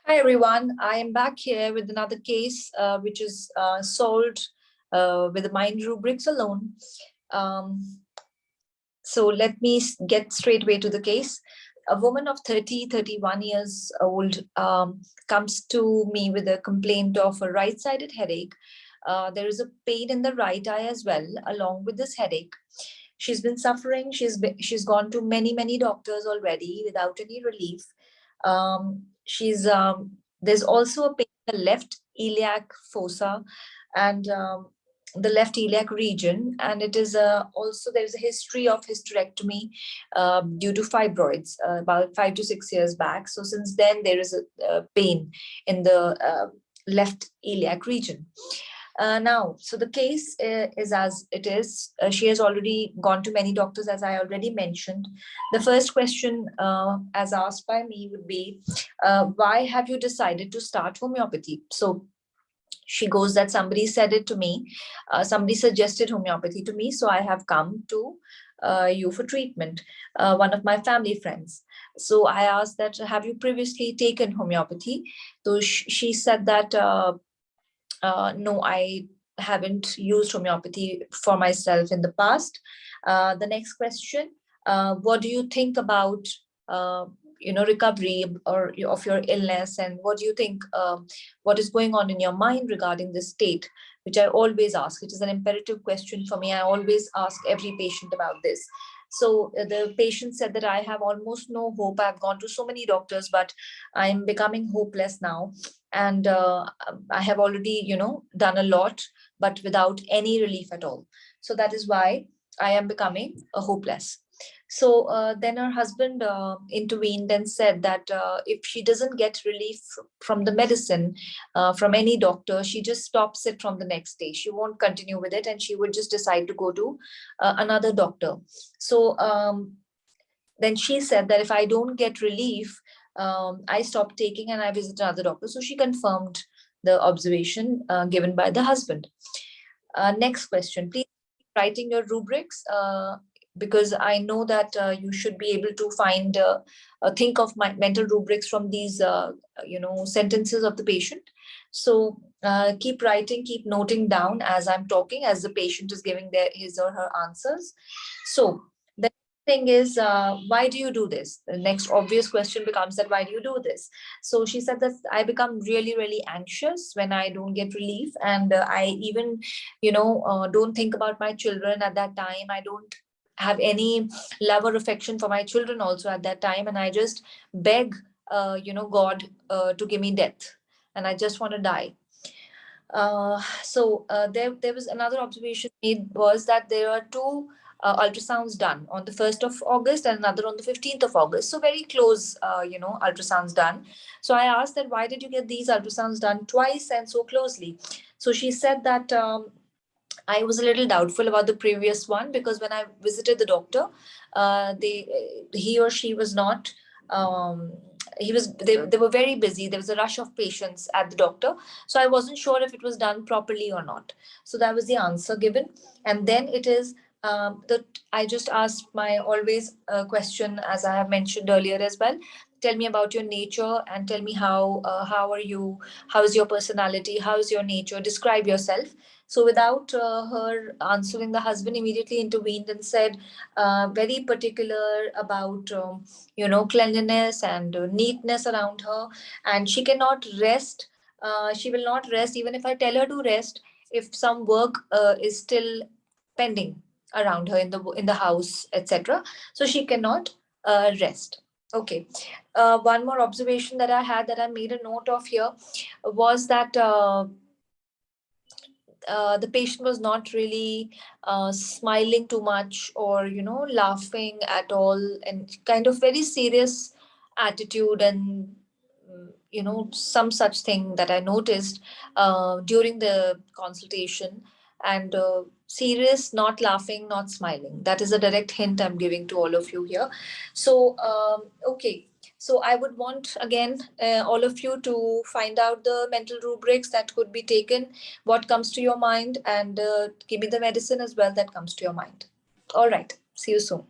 Hi everyone, I am back here with another case which is solved with the mind rubrics alone. Um, so let me get straight away to the case. A woman of 31 years old comes to me with a complaint of a right-sided headache. There is a pain in the right eye as well, along with this headache. She's been suffering. She's gone to many doctors already without any relief. She's There's also a pain in the left iliac fossa and the left iliac region, and it is also there's a history of hysterectomy due to fibroids about 5 to 6 years back. So since then there is a pain in the left iliac region. So the case is as it is. She has already gone to many doctors, as I already mentioned. The first question, as asked by me, would be, why have you decided to start homeopathy? So she goes that somebody said it to me, somebody suggested homeopathy to me, so I have come to you for treatment, one of my family friends. So I asked that, have you previously taken homeopathy? So she said that, no, I haven't used homeopathy for myself in the past. The next question, what do you think about recovery or of your illness, and what do you think, what is going on in your mind regarding this state, which I always ask. It is an imperative question for me. I always ask every patient about this. So the patient said that, I have almost no hope. I've gone to so many doctors, but I'm becoming hopeless now. And I have already, done a lot, but without any relief at all. So that is why I am becoming hopeless. So then her husband intervened and said that, if she doesn't get relief from the medicine, from any doctor, she just stops it from the next day. She won't continue with it, and she would just decide to go to another doctor. So then she said that if I don't get relief, I stop taking and I visit another doctor. So she confirmed the observation given by the husband. Next question, please writing your rubrics, because I know that you should be able to think of my mental rubrics from these, sentences of the patient. So keep writing, keep noting down as I'm talking, as the patient is giving his or her answers. So the thing is, why do you do this? The next obvious question becomes that, why do you do this? So she said that, I become really anxious when I don't get relief, and I even don't think about my children at that time. I don't have any love or affection for my children also at that time, and I just beg God to give me death, and I just want to die. There was another observation made, was that there are two ultrasounds done on the 1st of August and another on the 15th of August. So very close, ultrasounds done. So I asked that, why did you get these ultrasounds done twice and so closely? So she said that, I was a little doubtful about the previous one, because when I visited the doctor, he or she was not. They were very busy. There was a rush of patients at the doctor, so I wasn't sure if it was done properly or not. So that was the answer given. And then it is that I just asked my always question, as I have mentioned earlier as well. Tell me about your nature, and tell me how are you, how is your personality, how is your nature, describe yourself. So without her answering, the husband immediately intervened and said, very particular about, cleanliness and neatness around her. And she cannot rest. She will not rest, even if I tell her to rest, if some work is still pending around her in the house, etc. So she cannot rest. Okay. One more observation that I had, that I made a note of here, was that the patient was not really smiling too much, or laughing at all, and kind of very serious attitude, and some such thing that I noticed during the consultation. And serious, not laughing, not smiling. That is a direct hint I'm giving to all of you here. So okay, so I would want again all of you to find out the mental rubrics that could be taken, what comes to your mind, and give me the medicine as well that comes to your mind. All right. See you soon.